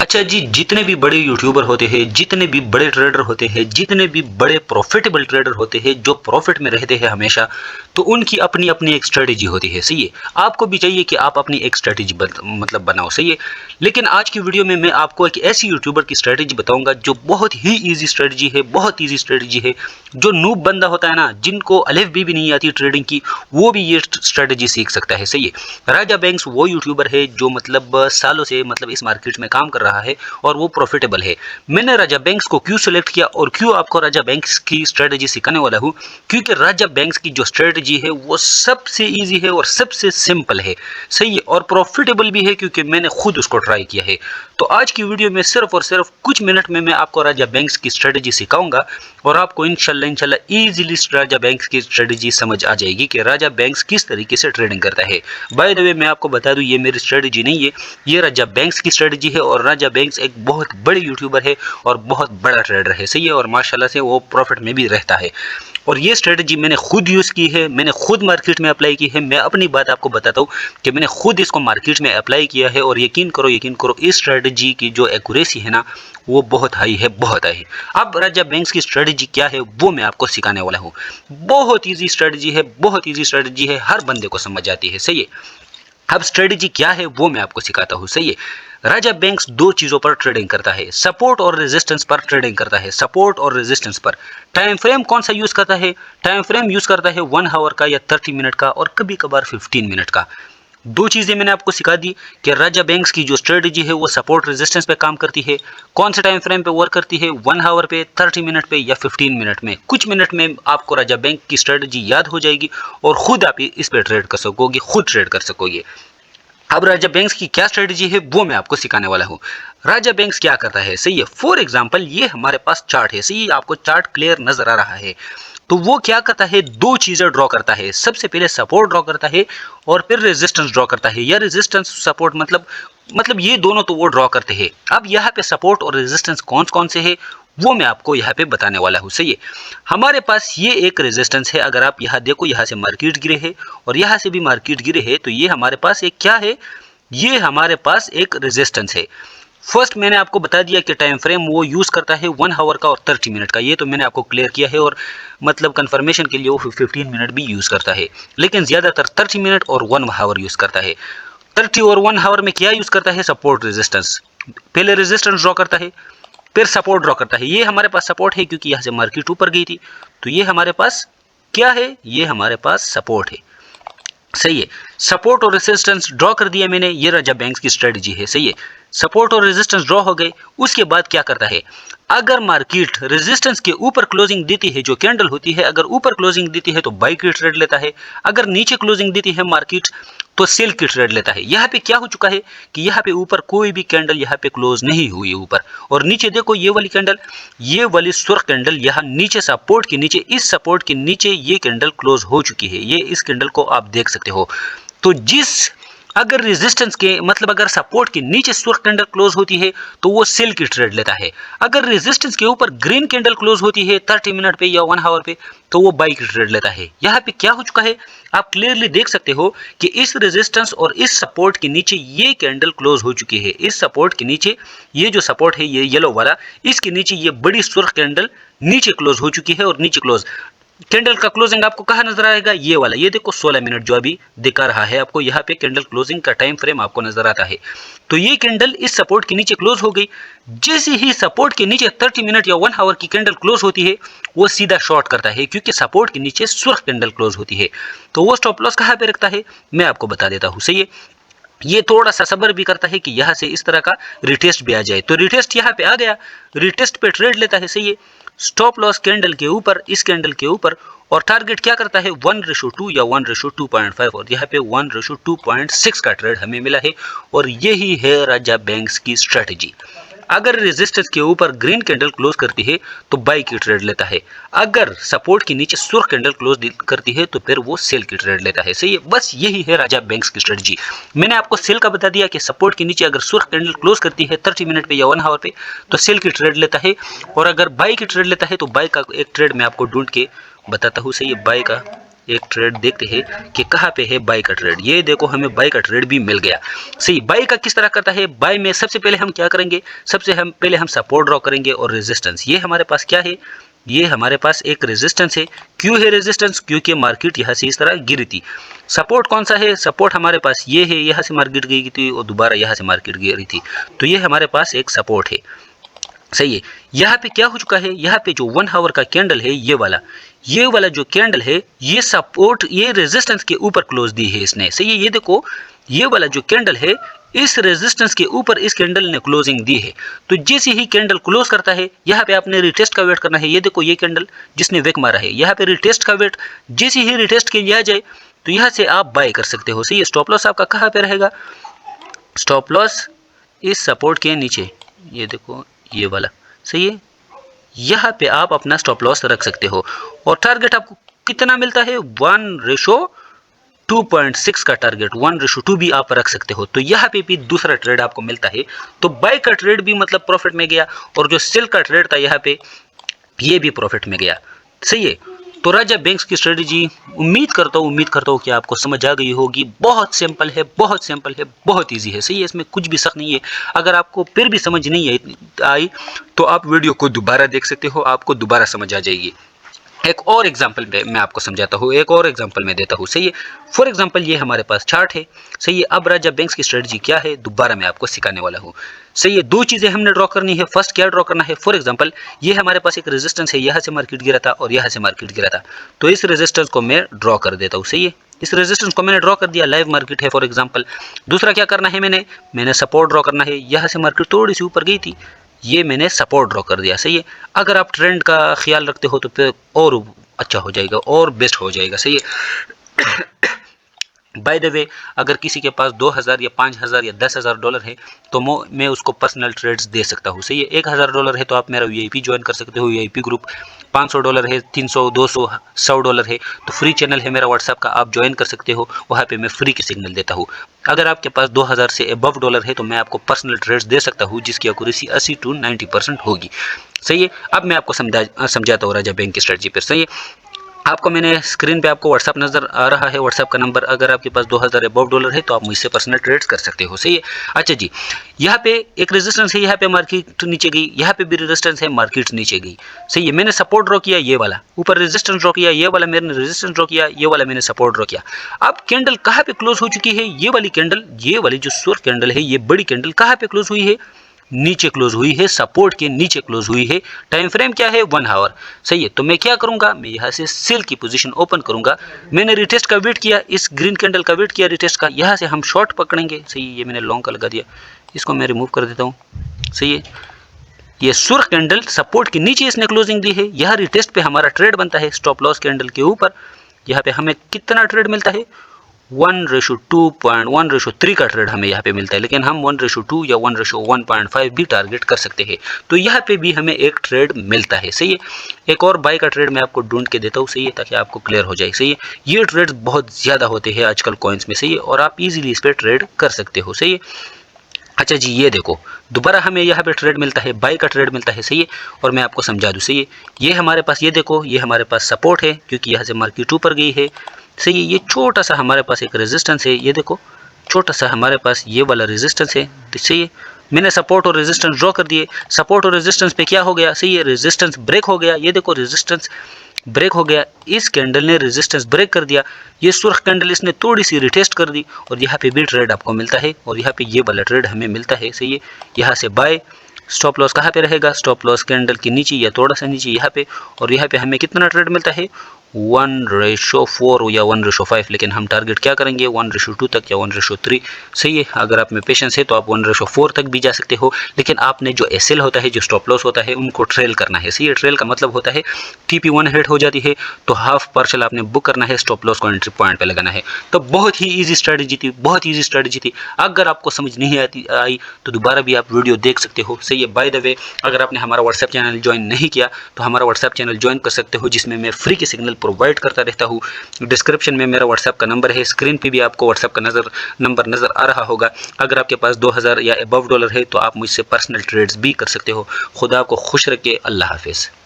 अच्छा जी, जितने भी बड़े यूट्यूबर होते हैं, जितने भी बड़े ट्रेडर होते हैं, जितने भी बड़े प्रॉफिटेबल ट्रेडर होते हैं, जो प्रॉफिट में रहते हैं हमेशा, तो उनकी अपनी-अपनी एक स्ट्रेटजी होती है, सही है? आपको भी चाहिए कि आप अपनी एक स्ट्रेटजी मतलब बनाओ, सही है? लेकिन आज की वीडियो में मैं आपको एक ऐसी यूट्यूबर की स्ट्रेटजी बताऊँगा जो बहुत ही ईज़ी स्ट्रेटजी है, बहुत ईज़ी स्ट्रेटजी है। जो नूब बंदा होता है ना, जिनको अलिफ भी नहीं आती ट्रेडिंग की, वो भी ये स्ट्रेटजी सीख सकता है, सही है? राजा बैंक्स वो यूट्यूबर है जो मतलब सालों से मतलब इस मार्केट में काम कर रहा है और वो प्रॉफिटेबल है। मैंने राजा बैंक्स को क्यों सेलेक्ट किया और क्यों आपको राजा बैंक्स की स्ट्रेटजी सिखाने वाला हूँ, क्योंकि राजा बैंक्स की जो स्ट्रेटजी है वो सबसे ईजी है और सबसे सिंपल है, सही है? और प्रॉफिटेबल भी है क्योंकि मैंने खुद उसको ट्राई किया है। तो आज की वीडियो में सिर्फ और सिर्फ कुछ मिनट में मैं आपको राजा बैंक्स की स्ट्रेटजी सिखाऊंगा और आपको इंशाल्लाह इजीली राजा बैंक्स की स्ट्रेटजी समझ आ जाएगी कि राजा बैंक्स किस तरीके से ट्रेडिंग करता है। बाय द वे मैं आपको बता दूं, ये मेरी स्ट्रेटजी नहीं है, ये राजा बैंक्स की स्ट्रेटजी है और राजा बैंक्स एक बहुत बड़े यूट्यूबर है और बहुत बड़ा ट्रेडर है, सही है? और माशाल्लाह से वो प्रॉफिट में भी रहता है। और ये स्ट्रेटजी मैंने खुद यूज़ की है, मैंने खुद मार्केट में अप्लाई की है। मैं अपनी बात आपको बताता हूँ कि मैंने खुद इसको मार्केट में अप्लाई किया है और यकीन करो इस स्ट्रेटजी की जो एक्यूरेसी है ना, वो बहुत हाई है, बहुत हाई है। अब राजा बैंक्स की स्ट्रेटजी क्या है वो मैं आपको सिखाने वाला हूँ। बहुत ईजी स्ट्रेटजी है, बहुत ईजी स्ट्रेटजी है, हर बंदे को समझ आती है, सही है? अब स्ट्रेटजी क्या है वो मैं आपको सिखाता हूँ, सही है? राजा बैंक्स दो चीजों पर ट्रेडिंग करता है, सपोर्ट और रेजिस्टेंस पर ट्रेडिंग करता है, सपोर्ट और रेजिस्टेंस पर। टाइम फ्रेम कौन सा यूज करता है? टाइम फ्रेम यूज करता है 1 आवर का या 30 मिनट का और कभी कभार 15 मिनट का। दो चीजें मैंने आपको सिखा दी कि राजा बैंक्स की जो स्ट्रेटजी है वो सपोर्ट रेजिस्टेंस पे काम करती है। कौन से टाइम फ्रेम पे वर्क करती है? 1 आवर पे, 30 मिनट पे या 15 मिनट में। कुछ मिनट में आपको राजा बैंक की स्ट्रेटजी याद हो जाएगी और खुद आप इस पे ट्रेड कर सकोगे, खुद ट्रेड कर सकोगे। अब राजा बैंक्स की क्या स्ट्रेटजी है वो मैं आपको सिखाने वाला हूँ। राजा बैंक्स क्या करता है, सही है? फॉर एग्जांपल ये हमारे पास चार्ट है, सही है? आपको चार्ट क्लियर नजर आ रहा है। तो वो क्या करता है, दो चीजें ड्रॉ करता है। सबसे पहले सपोर्ट ड्रॉ करता है और फिर रेजिस्टेंस ड्रॉ करता है, या रेजिस्टेंस सपोर्ट मतलब ये दोनों तो वो ड्रॉ करते हैं। अब यहाँ पे सपोर्ट और रेजिस्टेंस कौन कौन से है वो मैं आपको यहाँ पे बताने वाला हूँ, सही है? हमारे पास ये एक रेजिस्टेंस है, अगर आप यहाँ देखो, यहाँ से मार्केट गिरे है और यहाँ से भी मार्केट गिरे है, तो ये हमारे पास एक क्या है, ये हमारे पास एक रेजिस्टेंस है। फर्स्ट मैंने आपको बता दिया कि टाइम फ्रेम वो यूज करता है 1 आवर का और 30 मिनट का, ये तो मैंने आपको क्लियर किया है। और मतलब कंफर्मेशन के लिए वो 15 मिनट भी यूज करता है, लेकिन ज्यादातर 30 मिनट और 1 आवर यूज करता है। 30 और 1 आवर में क्या यूज करता है? Support resistance. पहले रेजिस्टेंस ड्रॉ करता है, फिर सपोर्ट ड्रॉ करता है। ये हमारे पास सपोर्ट है क्योंकि यहाँ से मार्केट ऊपर गई थी, तो ये हमारे पास क्या है? ये हमारे पास सपोर्ट है, सही है? सपोर्ट और रेजिस्टेंस ड्रॉ कर दिया मैंने, ये राजा बैंक्स की स्ट्रेटजी है, सही है? सपोर्ट और रेजिस्टेंस ड्रॉ हो गए, उसके बाद क्या करता है, अगर मार्केट रेजिस्टेंस के ऊपर क्लोजिंग देती है, जो कैंडल होती है, अगर ऊपर क्लोजिंग देती है तो बाई की ट्रेड लेता है, अगर नीचे क्लोजिंग देती है मार्केट तो सेल की ट्रेड लेता है। यहाँ पे क्या हो चुका है कि यहाँ पे ऊपर कोई भी कैंडल यहाँ पे क्लोज नहीं हुई ऊपर, और नीचे देखो ये वाली कैंडल, ये वाली सुर्ख कैंडल यहाँ नीचे सपोर्ट के नीचे, इस सपोर्ट के नीचे ये कैंडल क्लोज हो चुकी है। ये इस कैंडल को आप देख सकते हो। तो अगर रेजिस्टेंस के मतलब अगर सपोर्ट के नीचे सुर्ख कैंडल क्लोज होती है तो वो सेल की ट्रेड लेता है। अगर रेजिस्टेंस के ऊपर ग्रीन कैंडल क्लोज होती है 30 मिनट पे या 1 आवर पे तो वो बाई की ट्रेड लेता है। यहाँ पे क्या हो चुका है, आप क्लियरली देख सकते हो कि इस रेजिस्टेंस और इस सपोर्ट के नीचे ये कैंडल क्लोज हो चुकी है। इस सपोर्ट के नीचे ये जो सपोर्ट है, ये येलो वाला, इसके नीचे ये बड़ी सुर्ख कैंडल नीचे क्लोज हो चुकी है। और नीचे क्लोज कैंडल का क्लोजिंग आपको कहाँ नजर आएगा? ये वाला, ये देखो 16 मिनट जो अभी दिखा रहा है आपको, यहाँ पे कैंडल क्लोजिंग का टाइम फ्रेम आपको नजर आता है। तो ये कैंडल इस सपोर्ट के नीचे क्लोज हो गई। जैसे ही सपोर्ट के नीचे 30 मिनट या 1 आवर की कैंडल क्लोज होती है, वो सीधा शॉर्ट करता है क्योंकि सपोर्ट के नीचे सुर्ख कैंडल क्लोज होती है। तो वो स्टॉप लॉस कहाँ पे रखता है मैं आपको बता देता हूँ, सही है? ये थोड़ा सा सब्र भी करता है कि यहाँ से इस तरह का रिटेस्ट भी आ जाए। तो रिटेस्ट यहाँ पे आ गया, रिटेस्ट पे ट्रेड लेता है, सही है? स्टॉप लॉस कैंडल के ऊपर, इस कैंडल के ऊपर, और टारगेट क्या करता है 1:2 या 1:2.5, और यहाँ पे 1:2.6 का ट्रेड हमें मिला है। और यही है राजा बैंक्स की स्ट्रेटजी। अगर रेजिस्टेंस के ऊपर ग्रीन कैंडल क्लोज करती है तो बाई की ट्रेड लेता है, अगर सपोर्ट के नीचे सुर्ख कैंडल क्लोज करती है तो फिर वो सेल की ट्रेड लेता है, सही है? बस यही है राजा बैंक्स की स्ट्रेटजी। मैंने आपको सेल का बता दिया कि सपोर्ट के नीचे अगर सुर्ख कैंडल क्लोज करती है 30 मिनट पे या 1 आवर पे तो सेल की ट्रेड लेता है, और अगर बाई की ट्रेड लेता है तो बाई का एक ट्रेड मैं आपको ढूंढ के बताता हूँ, सही है? बाई का एक ट्रेड देखते हैं कि कहाँ पे है बाई का ट्रेड। ये देखो हमें बाई का ट्रेड भी मिल गया। सही, बाई का किस तरह करता है? बाई में सबसे पहले हम क्या करेंगे? सबसे हम पहले हम सपोर्ट ड्रॉ करेंगे और रेजिस्टेंस। ये हमारे पास क्या है? ये हमारे पास एक रेजिस्टेंस है। क्यों है रेजिस्टेंस? क्योंकि मार्केट यहाँ से इस तरह गिरी थी। सपोर्ट कौन सा है? सपोर्ट हमारे पास ये है, यहाँ से मार्केट गई थी और दोबारा यहाँ से मार्केट गिरी थी, तो ये हमारे पास एक सपोर्ट है। सही है। यहाँ पे क्या हो चुका है? यहाँ पे जो 1 आवर का कैंडल है, ये वाला जो कैंडल है, ये सपोर्ट, ये रेजिस्टेंस के ऊपर क्लोज दी है इसने। सही है। ये देखो, ये वाला जो कैंडल है, इस रेजिस्टेंस के ऊपर इस कैंडल ने क्लोजिंग दी है। तो जैसे ही कैंडल क्लोज करता है, यहाँ पे आपने रिटेस्ट का वेट करना है। ये देखो, ये कैंडल जिसने वेक मारा है, यहाँ पे रिटेस्ट का वेट, जैसे ही रिटेस्ट किया जाए तो यहाँ से आप बाय कर सकते हो। सही है। स्टॉप लॉस आपका कहाँ पे रहेगा? स्टॉप लॉस इस सपोर्ट के नीचे, ये देखो ये वाला। सही है। यहाँ पे आप अपना स्टॉप लॉस रख सकते हो और टारगेट आपको कितना मिलता है? 1:2.6 का टारगेट, 1:2 भी आप रख सकते हो। तो यहाँ पे भी दूसरा ट्रेड आपको मिलता है। तो बाय का ट्रेड भी मतलब प्रॉफिट में गया और जो सेल का ट्रेड था यहाँ पे, ये भी प्रॉफिट में गया। सही है। तो राजा बैंक्स की स्ट्रेटेजी उम्मीद करता हूँ कि आपको समझ आ गई होगी। बहुत सिंपल है, बहुत सिंपल है, बहुत इजी है। सही है। इसमें कुछ भी सख्त नहीं है। अगर आपको फिर भी समझ नहीं आई तो आप वीडियो को दोबारा देख सकते हो, आपको दोबारा समझ आ जाएगी। एक और एग्जांपल मैं आपको समझाता हूँ, एक और एग्जांपल मैं देता हूँ। सही है। फॉर एग्जांपल ये हमारे पास चार्ट है। सही है। अब राजा बैंक्स की स्ट्रेटजी क्या है, दोबारा मैं आपको सिखाने वाला हूँ। सही है। दो चीजें हमने ड्रॉ करनी है। फर्स्ट क्या ड्रॉ करना है? फॉर एग्जांपल ये हमारे पास एक रेजिस्टेंस है, यहाँ से मार्केट गिरा था और यहाँ से मार्केट गिरा था, तो इस रेजिस्टेंस को मैं ड्रॉ कर देता हूँ। सही है। इस रेजिस्टेंस को मैंने ड्रॉ कर दिया, लाइव मार्केट है फॉर एग्जांपल। दूसरा क्या करना है? मैंने सपोर्ट ड्रॉ करना है। यहाँ से मार्केट थोड़ी सी ऊपर गई थी, ये मैंने सपोर्ट ड्रॉ कर दिया। सही है। अगर आप ट्रेंड का ख्याल रखते हो तो फिर और अच्छा हो जाएगा और बेस्ट हो जाएगा। सही है। बाय द वे, अगर किसी के पास 2000 या 5000 या 10,000 डॉलर है तो मैं उसको पर्सनल ट्रेड्स दे सकता हूँ। सही है। 1000 डॉलर है तो आप मेरा वीआईपी ज्वाइन कर सकते हो, वीआईपी ग्रुप। 500 डॉलर है, 300, 200, 100 डॉलर है तो फ्री चैनल है मेरा व्हाट्सएप का, आप ज्वाइन कर सकते हो। वहाँ पे मैं फ्री की सिग्नल देता हूँ। अगर आपके पास 2000 से अबव डॉलर है तो मैं आपको पर्सनल ट्रेड्स दे सकता हूँ जिसकी एक्यूरेसी 80 to 90% होगी। सही है। अब मैं आपको समझाता हूँ राजा बैंक की स्ट्रेटजी पर। सही है। आपको मैंने स्क्रीन पे आपको व्हाट्सएप नजर आ रहा है, व्हाट्सएप का नंबर। अगर आपके पास 2000 अबव डॉलर है तो आप मुझसे पर्सनल ट्रेड्स कर सकते हो। सही है। अच्छा जी, यहाँ पे एक रेजिस्टेंस है, यहाँ पे मार्केट नीचे गई, यहाँ पे भी रेजिस्टेंस है, मार्केट नीचे गई। सही है। मैंने सपोर्ट ड्रॉ किया, ये वाला ऊपर रेजिस्टेंस ड्रॉ किया, ये वाला मैंने रेजिस्टेंस ड्रॉ किया, ये वाला मैंने सपोर्ट ड्रॉ किया। अब कैंडल कहाँ पे क्लोज हो चुकी है? ये वाली कैंडल, ये वाली जो सुर्ख कैंडल है, ये बड़ी कैंडल कहाँ पे क्लोज हुई है? नीचे क्लोज हुई है, सपोर्ट के नीचे क्लोज हुई है। टाइम फ्रेम क्या है? 1 आवर। सही है। तो मैं क्या करूंगा? मैं यहाँ से सेल की पोजीशन ओपन करूंगा। मैंने रिटेस्ट का वेट किया, इस ग्रीन कैंडल का वेट किया रिटेस्ट का, यहाँ से हम शॉर्ट पकड़ेंगे। सही है। ये मैंने लॉन्ग का लगा दिया, इसको मैं रिमूव कर देता हूँ। सही है। ये सुर्ख कैंडल सपोर्ट के नीचे इसने क्लोजिंग दी है, यहाँ रिटेस्ट पे हमारा ट्रेड बनता है स्टॉप लॉस कैंडल के ऊपर। यहाँ पे हमें कितना ट्रेड मिलता है? 1:3 का ट्रेड हमें यहाँ पे मिलता है, लेकिन हम 1:2 या 1:1.5 भी टारगेट कर सकते हैं। तो यहाँ पे भी हमें एक ट्रेड मिलता है। सही है। एक और बाय का ट्रेड मैं आपको ढूंढ के देता हूँ। सही है, ताकि आपको क्लियर हो जाए। सही है। ये ट्रेड बहुत ज़्यादा होते हैं आजकल कॉइन्स में। सही है। और आप इजीली इस पर ट्रेड कर सकते हो। सही है। अच्छा जी, ये देखो दोबारा हमें यहाँ पे ट्रेड मिलता है, बाय का ट्रेड मिलता है। सही है। और मैं आपको समझा दूँ। सही है। ये हमारे पास, ये देखो, ये हमारे पास सपोर्ट है क्योंकि यहाँ से मार्केट ऊपर गई है। सही है। ये छोटा सा हमारे पास एक रेजिस्टेंस है, ये देखो छोटा सा हमारे पास ये वाला रेजिस्टेंस है। सही है। मैंने सपोर्ट और रेजिस्टेंस ड्रॉ कर दिए। सपोर्ट और रेजिस्टेंस पे क्या हो गया? सही है, रेजिस्टेंस ब्रेक हो गया। ये देखो रेजिस्टेंस ब्रेक हो गया, इस कैंडल ने रेजिस्टेंस ब्रेक कर दिया। ये सुर्ख कैंडल इसने थोड़ी सी रिटेस्ट कर दी और यहाँ पे भी ट्रेड आपको मिलता है और यहाँ पे ये वाला ट्रेड हमें मिलता है। सही है। यहाँ से बाय। स्टॉप लॉस कहाँ पे रहेगा? स्टॉप लॉस कैंडल के नीचे या थोड़ा सा नीचे यहाँ पे। और यहाँ पे हमें कितना ट्रेड मिलता है? 1:4 या 1:5, लेकिन हम टारगेट क्या करेंगे? 1:2 तक या 1:3। सही है। अगर आप में पेशेंस है तो आप 1:4 तक भी जा सकते हो, लेकिन आपने जो एसएल होता है, जो स्टॉप लॉस होता है, उनको ट्रेल करना है। सही है। ट्रेल का मतलब होता है TP1 हिट हो जाती है तो हाफ पार्शल आपने बुक करना है, स्टॉप लॉस को एंट्री पॉइंट पे लगाना है। तो बहुत ही ईजी स्ट्रेटजी थी, बहुत ईजी स्ट्रेटजी थी। अगर आपको समझ नहीं आई तो दोबारा भी आप वीडियो देख सकते हो। सही है। बाय द वे, अगर आपने हमारा व्हाट्सएप चैनल ज्वाइन नहीं किया तो हमारा व्हाट्सएप चैनल ज्वाइन कर सकते हो, जिसमें मैं फ्री के सिग्नल प्रोवाइड करता रहता हूँ। डिस्क्रिप्शन में मेरा व्हाट्सएप का नंबर है, स्क्रीन पे भी आपको व्हाट्सएप का नंबर नजर आ रहा होगा। अगर आपके पास 2000 या अबव डॉलर है तो आप मुझसे पर्सनल ट्रेड्स भी कर सकते हो। खुदा को खुश रखे। अल्लाह हाफिज़।